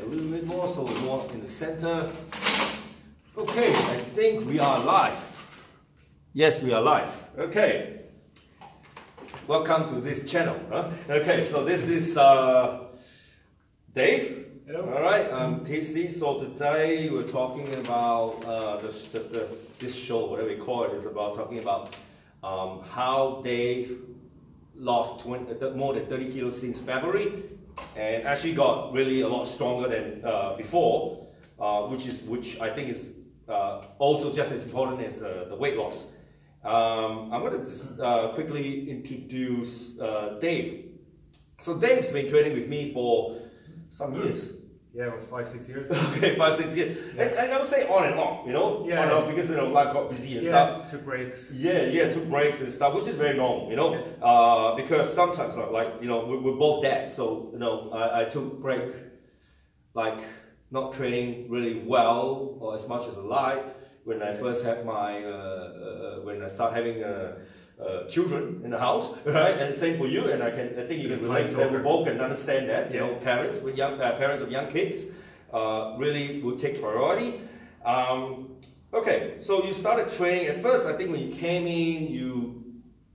little bit more, so more in the center. Okay, I think we are live. Yes, we are live. Okay. Welcome to this channel. Huh? Okay, so this is Dave. Hello. All right, I'm TC. So today we're talking about this show, whatever we call it, is about talking about how Dave lost more than 30 kilos since February, and actually got really a lot stronger than before, which I think is also just as important as the weight loss. I'm going to just quickly introduce Dave. So Dave's been training with me for some years. Yeah, well, 5-6 years. Okay, 5-6 years. Yeah. And I would say on and off, you know? Yeah. On and off, because, you know, life got busy and Yeah, stuff. took breaks. Yeah, took breaks and stuff, which is very normal, you know? Yeah. Because sometimes, like, you know, we're both dads, so, you know, I took break, like, not training really well or as much as I like when I first had my, when I start having children in the house, right? And same for you, and I think you can relate to that. We both can understand that. You know, parents with parents of young kids really will take priority. Okay, so you started training. At first, I think when you came in,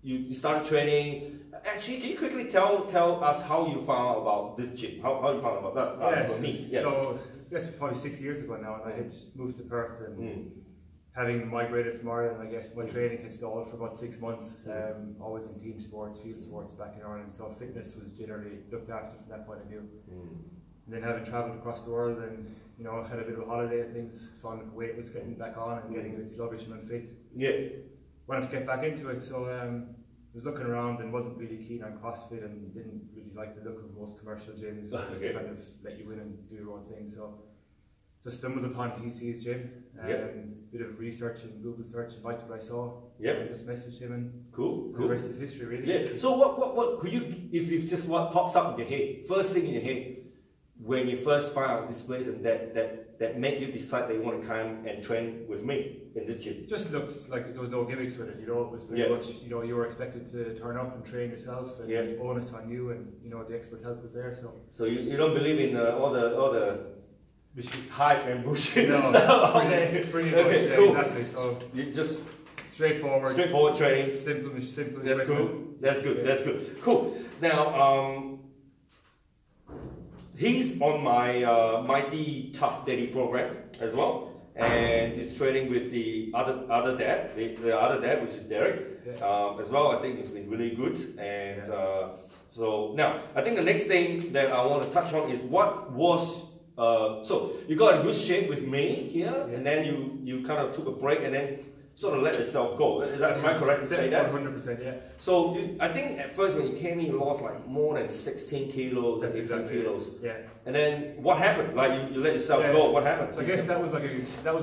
you started training. Actually, can you quickly tell us how you found about this gym? How you found about that? For me. Yeah. So I guess probably 6 years ago now, and I had moved to Perth and. Having migrated from Ireland, I guess my training had stalled for about 6 months. Always in team sports, field sports back in Ireland, so fitness was generally looked after from that point of view. And then having travelled across the world and, you know, had a bit of a holiday and things, found weight was getting back on and getting a bit sluggish and unfit. Yeah. Wanted to get back into it, so was looking around and wasn't really keen on CrossFit and didn't really like the look of most commercial gyms, which just kind of let you in and do your own thing. So just stumbled upon TC's gym, bit of research and Google search, and liked what I saw. And just messaged him, and cool. The rest is history, really. Yeah. So what could you, if just what pops up in your head, first thing in your head when you first found out this place and that made you decide that you want to come and train with me in this gym? Just looked like there was no gimmicks with it. You know, it was very much, you know, you were expected to turn up and train yourself, and bonus on you, and you know the expert help was there. So you don't believe in all the hype and bullshit no, and stuff. Pretty much, okay, yeah, cool. Exactly. So you just straightforward training. Simple. That's cool. That's good. That's good. Cool. Now, he's on my Mighty Tough Daddy program as well, and he's training with the other dad, the other dad, which is Derek, as well. I think it's been really good, and so now I think the next thing that I want to touch on is what was. So you got in good shape with me here, and then you kind of took a break and then sort of let yourself go. Am I correct to say that? 100%, yeah. So I think at first when you came in, you lost like more than 16 kilos, That's 18 exactly kilos. Yeah. And then what happened? Like you let yourself go. What happened? So I guess that was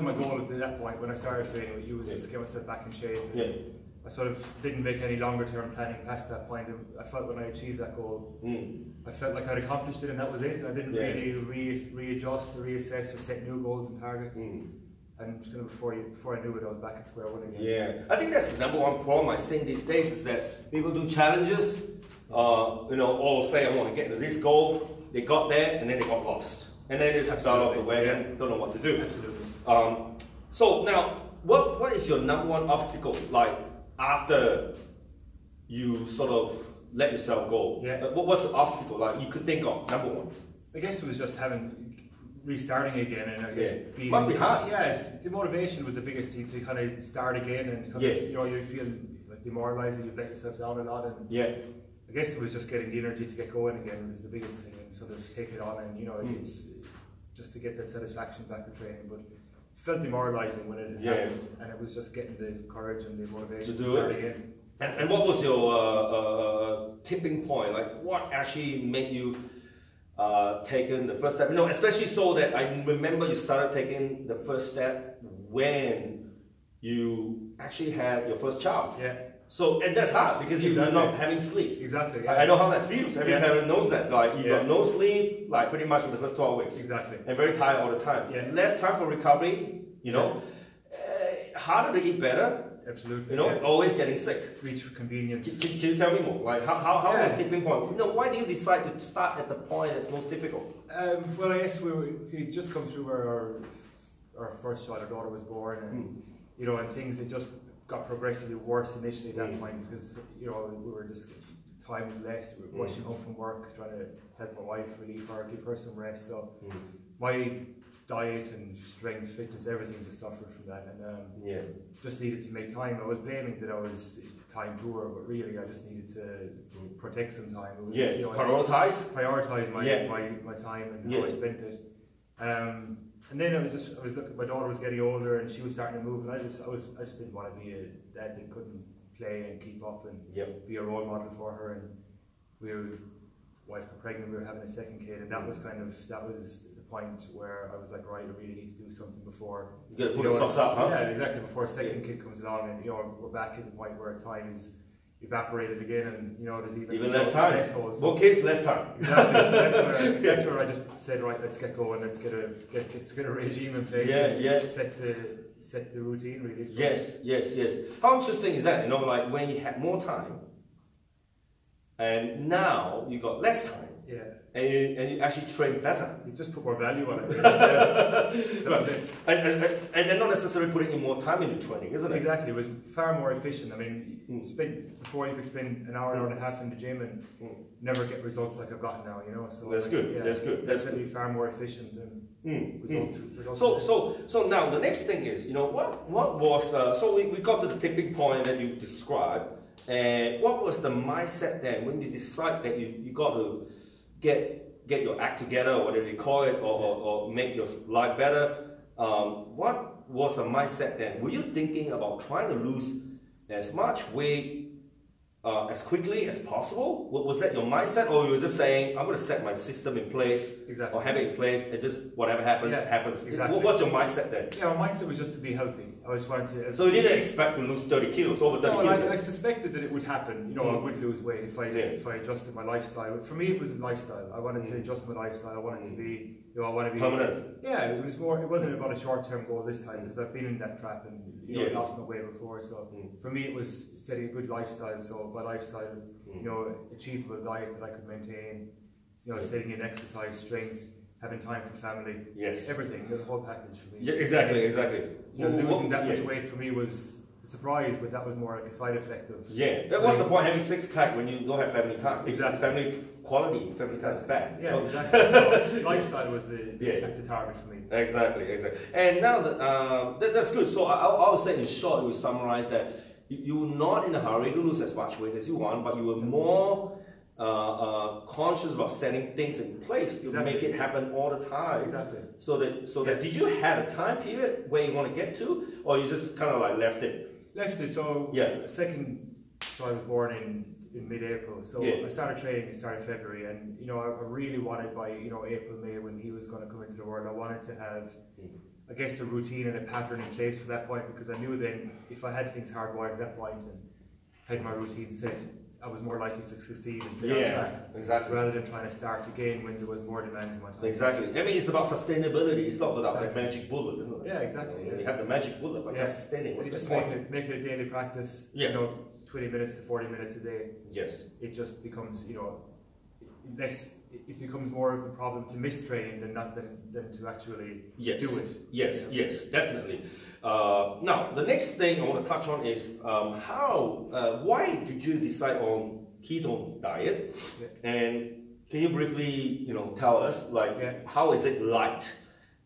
my goal at that point when I started training with you, was just to get myself back in shape. I sort of didn't make any longer term planning past that point. I felt when I achieved that goal, I felt like I'd accomplished it and that was it. I didn't really readjust or reassess or set new goals and targets. And kind of before I knew it, I was back at square one again. Yeah, I think that's the number one problem I see these days is that people do challenges, you know, or say I want to get to this goal, they got there and then they got lost. And then they just fell off the wagon, don't know what to do. Absolutely. So now, what is your number one obstacle, like, after you sort of let yourself go? What's the obstacle like you could think of, number one? I guess it was just restarting again, and I guess must be hard. Yeah, the motivation was the biggest thing to kind of start again, and kind of, you know, you feel like demoralised and you've let yourself down a lot, and I guess it was just getting the energy to get going again was the biggest thing, and sort of take it on, and you know, it's just to get that satisfaction back in training, but felt demoralising when it happened, and it was just getting the courage and the motivation to start again. And what was your tipping point? Like, what actually made you taken the first step? You know, especially so that I remember you started taking the first step when you actually had your first child. So, and that's hard because you're not having sleep. Exactly. I know how that feels. Every parent knows that. Like, you got no sleep, like pretty much for the first 12 weeks. Exactly. And very tired all the time. Less time for recovery, you know. Harder to eat better. Absolutely. You know, always getting sick. Reach for convenience. Can you tell me more? Like, how was tipping point? You know, why do you decide to start at the point that's most difficult? Well, I guess we'd just come through where our first child, our daughter, was born, and you know, and things had just got progressively worse initially at that point because you know we were just time was less. We were rushing home from work, trying to help my wife relieve her, give her some rest. So my diet and strength, fitness, everything just suffered from that, and just needed to make time. I was blaming that I was time poor, but really I just needed to protect some time. It was, you know, prioritize my time and how I spent it. And then I was looking. My daughter was getting older, and she was starting to move, and I just didn't want to be a dad that couldn't play and keep up and be a role model for her. And wife got pregnant. We were having a second kid, and that was the point where I was like, right, I really need to do something before. You got to put yourself up, huh? Yeah, exactly. Before a second kid comes along, and you know, we're back at the point where time is evaporated again, and you know, there's even less time. More kids, less time. Exactly. So that's where I just said, right, let's get going. Let's get a regime in place. Set the routine really. Yes. How interesting is that? You know, like when you had more time, and now you got less time. Yeah. And you actually train better. You just put more value on it. Really. And not necessarily putting in more time into training, isn't it? Exactly. It was far more efficient. I mean, before you could spend an hour and a half in the gym and never get results like I've gotten now. You know, so that's good. Yeah, that's good. That's definitely far more efficient than results. So now the next thing is, you know, what was so we got to the tipping point that you described, and what was the mindset then when you decide that you got to get your act together, or whatever you call it, or make your life better? What was the mindset then? Were you thinking about trying to lose as much weight as quickly as possible? Was that your mindset, or you were just saying, I'm going to set my system in place, or have it in place, and just whatever happens, happens? Exactly. What was your mindset then? Yeah, my mindset was just to be healthy. I was trying to. So you didn't expect to lose 30 kilos, over 30 kilos? I suspected that it would happen. You know, I would lose weight if I adjusted my lifestyle. For me, it was a lifestyle. I wanted to adjust my lifestyle. I wanted to be, you know, I want to be permanent. Yeah, it was more. It wasn't about a short-term goal this time because I've been in that trap and I lost my way before. So for me, it was setting a good lifestyle. So by lifestyle, you know, achievable diet that I could maintain. You know, setting in exercise, strength, having time for family. Yes. Everything, the whole package for me. Yeah, exactly. You know, losing that much weight for me was a surprise, but that was more like a side effect of. Yeah. What's the point having six-pack when you don't have family time? Exactly. Family quality, family time is bad. Yeah, exactly. So lifestyle was the target for me. Exactly. And now that's good. So I would say in short, we summarize that you were not in a hurry to lose as much weight as you want, but you were more conscious about setting things in place to make it happen all the time. Exactly. So that did you have a time period where you want to get to, or you just kind of like left it? So the second child was born in mid-April. So I started training. It started February, and you know, I really wanted by April, May, when he was going to come into the world, I wanted to have, I guess, a routine and a pattern in place for that point, because I knew then if I had things hardwired at that point and had my routine set, I was more likely to succeed and stay on track. Exactly. Rather than trying to start again when there was more demands on my time. Exactly. I mean, it's about sustainability. It's not about that magic bullet, isn't it? Yeah, exactly. You have the magic bullet, but that's sustaining. You just make it a daily practice. Yeah. You know, 20 minutes to 40 minutes a day. Yes. It just becomes, less. It becomes more of a problem to miss training than to actually do it. Yes, definitely. Now, the next thing I want to touch on is why did you decide on ketone diet? Yeah. And can you briefly, tell us how is it like,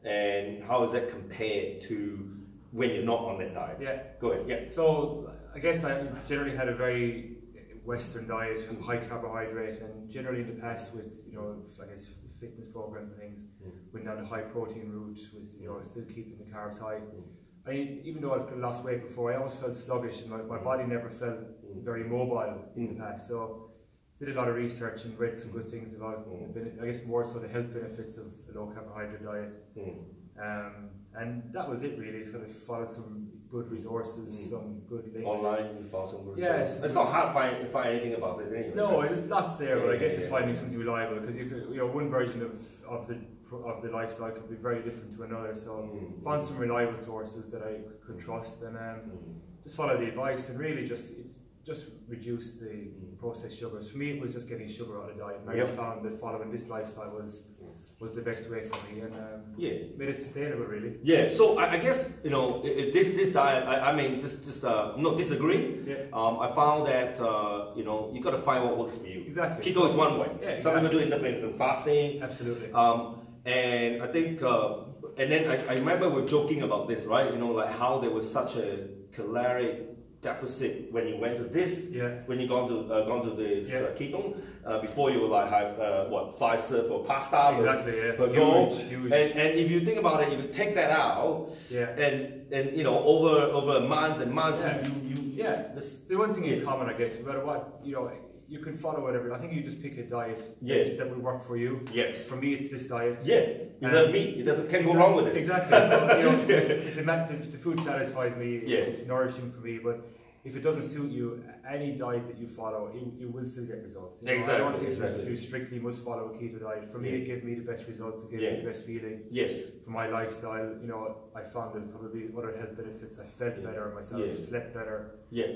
and how is that compared to when you're not on that diet? Yeah. Go ahead. Yeah. So I guess I generally had a very Western diet, high carbohydrate, and generally in the past with I guess fitness programs and things, went down the high protein route with still keeping the carbs high. Even though I've lost weight before, I always felt sluggish, and my body never felt very mobile in the past. So did a lot of research and read some good things about, I guess, more so the health benefits of a low carbohydrate diet. And that was it really. So I followed some good resources, some good links. Online, you found some good resources. Yes. It's not hard to find anything about it anyway. No, it's lots there, but I guess it's finding something reliable, because you could, one version of the lifestyle could be very different to another. So found some reliable sources that I could trust, and just follow the advice, and really just reduce the processed sugars. For me, it was just getting sugar out of the diet, and I just found that following this lifestyle was was the best way for me, and made it sustainable, really. Yeah, so I guess, you know, this diet, I mean, just not disagree. Yeah. I found that, you know, you got to find what works for you. Exactly. Keto is one way. Yeah, Some people exactly. do intermittent fasting. Absolutely. And I think, and then I remember we're joking about this, right? You know, like how there was such a caloric deficit when you went to this, when you gone to this ketone. Before you would like have what 5 serves of pasta per go. Huge. And if you think about it, if you take that out, and you know over months and months, the one thing in common, I guess, no matter what, you know, you can follow whatever. I think you just pick a diet that will work for you. Yes. For me, it's this diet. Yeah. You love meat. It can't go wrong with this. Exactly. So you know, the food satisfies me. It's nourishing for me, but if it doesn't suit you, any diet that you follow, you will still get results. You know, exactly. I don't think you strictly must follow a keto diet. For me, it gave me the best results. It gave me the best feeling. Yes. For my lifestyle, you know, I found there's probably other health benefits. I felt better myself, slept better. Yeah.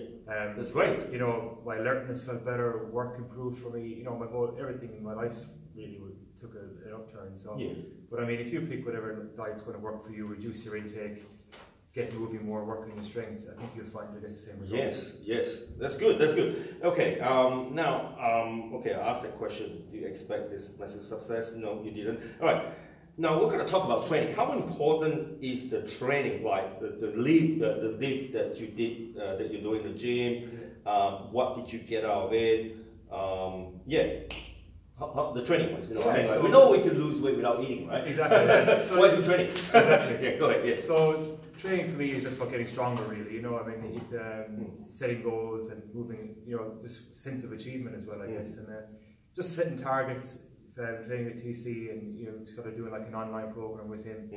That's right. You know, my alertness felt better. Work improved for me. You know, everything in my life really took an upturn. So, but I mean, if you pick whatever diet's going to work for you, reduce your intake, get moving more, work on your strength, I think you'll find you'll get the same results. Yes, that's good. Okay, now, okay, I asked that question. Do you expect this massive success? No, you didn't. All right, now we're going to talk about training. How important is the training, like the lift that you did, that you do in the gym? What did you get out of it? The training wise, you know, so we know we can lose weight without eating, right? Exactly. So why do training? Exactly. Go ahead. So training for me is just about getting stronger, really. You know, I mean, setting goals and moving. You know, this sense of achievement as well, I guess, and just setting targets. Training with TC, and you know, sort of doing like an online program with him.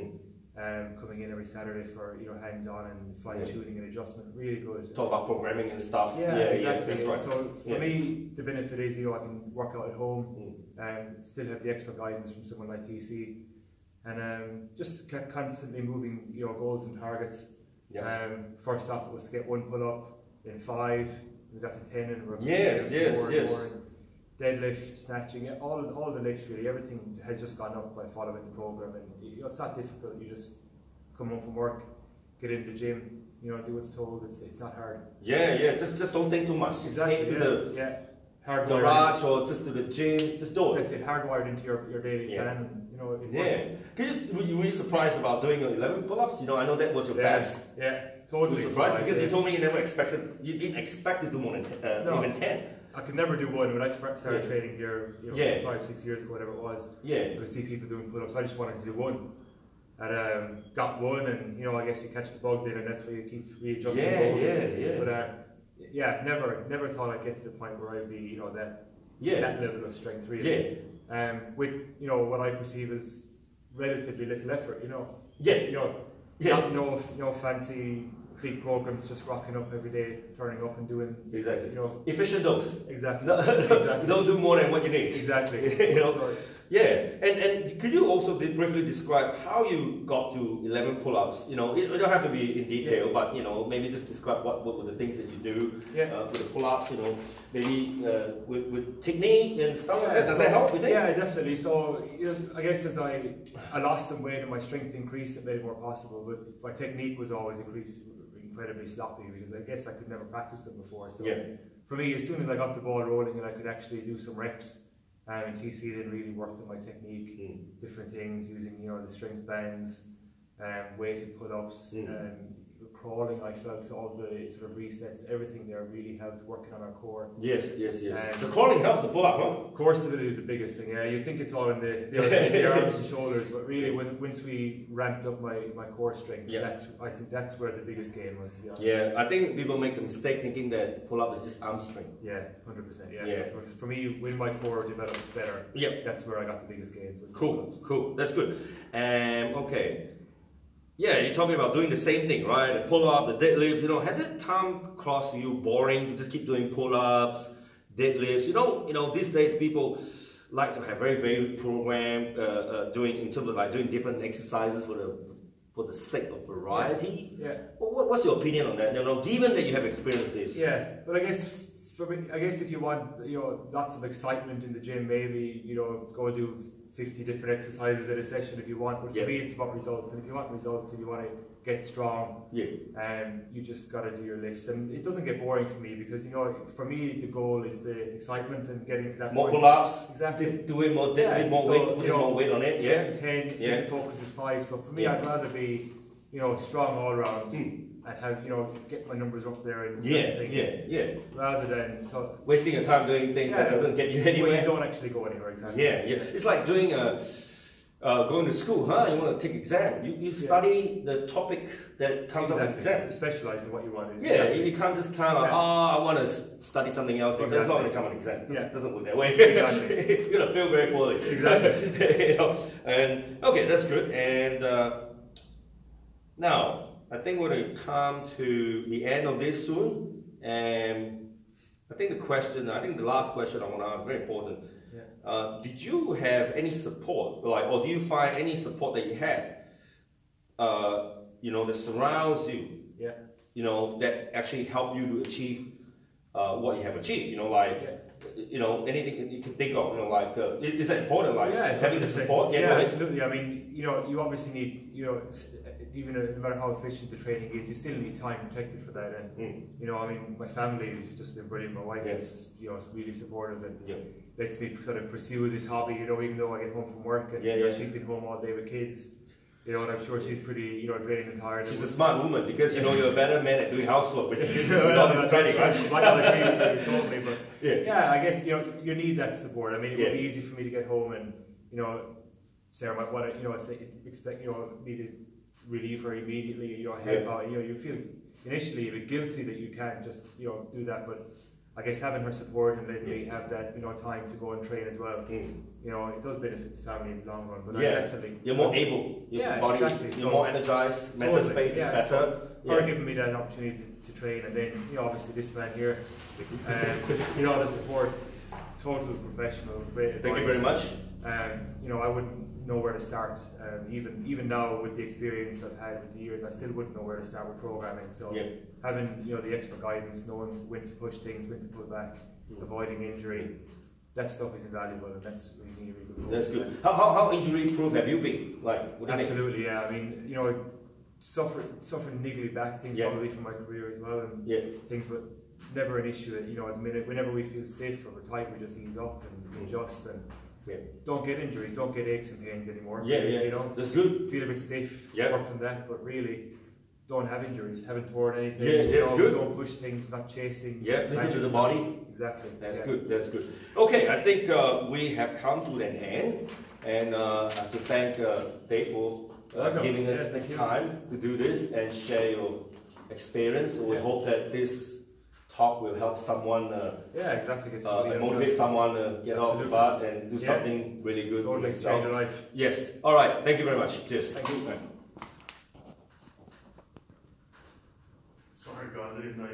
Coming in every Saturday for, you know, hands-on and fine-tuning and adjustment, really good. Talk about programming and stuff. Exactly. That's right. So for me, the benefit is, you know, I can work out at home and still have the expert guidance from someone like TC, and just kept constantly moving, you know, goals and targets. First off, it was to get 1 pull-up, then 5, we got to 10, and we're yes. Deadlift, snatching, all the lifts really, everything has just gone up by following the program, and you know, it's not difficult. You just come home from work, get in the gym, you know, do what's told. It's not hard. Just don't think too much. Exactly. Hardwired garage or just to the gym, just do it. That's it, hardwired into your daily plan, and you know, it works. Were you surprised about doing 11 pull-ups? You know, I know that was your best. Yeah, totally. Surprised because you told me you didn't expect to do more than even 10. I could never do one. When I started training here, you know, 5-6 years ago, whatever it was, I would see people doing pull-ups. I just wanted to do one. And got one, and you know, I guess you catch the bug there, and that's where you keep readjusting goals. But never thought I'd get to the point where I'd be, you know, that level of strength really. With, you know, what I perceive as relatively little effort, you know. You know, no fancy big programs, just rocking up every day, turning up and doing you know, efficient dose. Exactly. Don't do more than what you need. Exactly. You know. And could you also briefly describe how you got to 11 pull-ups? You know, it don't have to be in detail, but you know, maybe just describe what were the things that you do with the pull-ups. You know, maybe with technique and stuff. Does that help? You think? Yeah, definitely. So you know, I guess as I lost some weight and my strength increased, it made it more possible. But my technique was always incredibly sloppy, because I guess I could never practice them before. So for me, as soon as I got the ball rolling and I could actually do some reps, and TC then really worked on my technique, different things, using, you know, the strength bands, weighted pull-ups, crawling. I felt all the sort of resets, everything there really helped working on our core. Yes. The crawling helps the pull-up, huh? Core stability is the biggest thing. Yeah, you think it's all in the arms and shoulders, but really, once we ramped up my core strength, I think that's where the biggest gain was, to be honest. Yeah, I think people make the mistake thinking that pull-up is just arm strength. Yeah, 100%. Yeah. For me, when my core developed better, that's where I got the biggest gains. Cool. That's good. Okay. Yeah, you're talking about doing the same thing, right? The pull-up, the deadlift. You know, has it come across to you boring to just keep doing pull-ups, deadlifts? You know, these days people like to have very program doing in terms of like doing different exercises for the sake of variety. What's your opinion on that? You know, given that you have experienced this. Yeah, but I guess for me, if you want, you know, lots of excitement in the gym, maybe, you know, go do 50 different exercises at a session if you want, but for me it's about results, and if you want results and you want to get strong, you just got to do your lifts, and it doesn't get boring for me, because you know, for me the goal is the excitement and getting to that more point. pull-ups, exactly, doing more, more so, weight, putting more weight on it, to 10, the focus is 5, so for me I'd rather be, you know, strong all around and have, you know, get my numbers up there and things, rather than wasting your time doing things that doesn't get you anywhere. Well, you don't actually go anywhere, exactly. It's like doing going to school, You want to take exam. You study the topic that comes up in exam. You specialize in what you want to do. You can't just kind of, I want to study something else, but that's not going to come on exam. It doesn't work that way. You're going to feel very poorly. Exactly. You know? And okay, that's good. And now, I think we're going to come to the end of this soon. And I think the last question I want to ask is very important. Did you have any support, or do you find any support that you have, you know, that surrounds you, you know, that actually help you to achieve what you have achieved? You know, you know, anything that you can think of, you know, is that important? Having the support? Absolutely. I mean, you know, you obviously need, you know, even no matter how efficient the training is, you still need time protected for that. And you know, I mean, my family has just been brilliant. My wife is, you know, is really supportive and lets me sort of pursue this hobby. You know, even though I get home from work and you know, she's been home all day with kids. You know, and I'm sure she's pretty, you know, drained and tired. She's a smart woman, because you know you're a better man at doing housework with kids. Totally, but I guess you know you need that support. I mean, it would be easy for me to get home and you know, Sarah might want to, you know, expect, you know, me to relieve her immediately. You know, help out. You know, you feel initially a bit guilty that you can't just, you know, do that, but I guess having her support and letting me have that, you know, time to go and train as well, you know, it does benefit the family in the long run. But I definitely, you're more able. Your body, you're more energized. Mental space is better. Her giving me that opportunity to train, and then you know, obviously this man here, just you know, the support, total professional, great advice. Thank you very much. You know, I wouldn't know where to start. Even now with the experience I've had with the years, I still wouldn't know where to start with programming. So having, you know, the expert guidance, knowing when to push things, when to pull back, avoiding injury, that stuff is invaluable, and that's really good. That's good. How injury proof have you been? Absolutely, yeah. I mean, you know, suffering niggly back things probably from my career as well, and things, but never an issue. You know, at the minute, whenever we feel stiff or we're tight, we just ease up and adjust and. Don't get injuries, don't get aches and pains anymore. You know, that's good. Feel a bit stiff, work on that, but really don't have injuries, haven't torn anything. That's good. Don't push things, not chasing. Listen to the body. Exactly. That's good. That's good. Okay, I think we have come to an end, and I have to thank Dave for giving us this time to do this and share your experience. So we hope that this talk will help someone motivate someone to get off the butt and do something really good for themselves. Change your life. Yes. All right. Thank you very much. Cheers. Thank you. Sorry guys, I didn't know.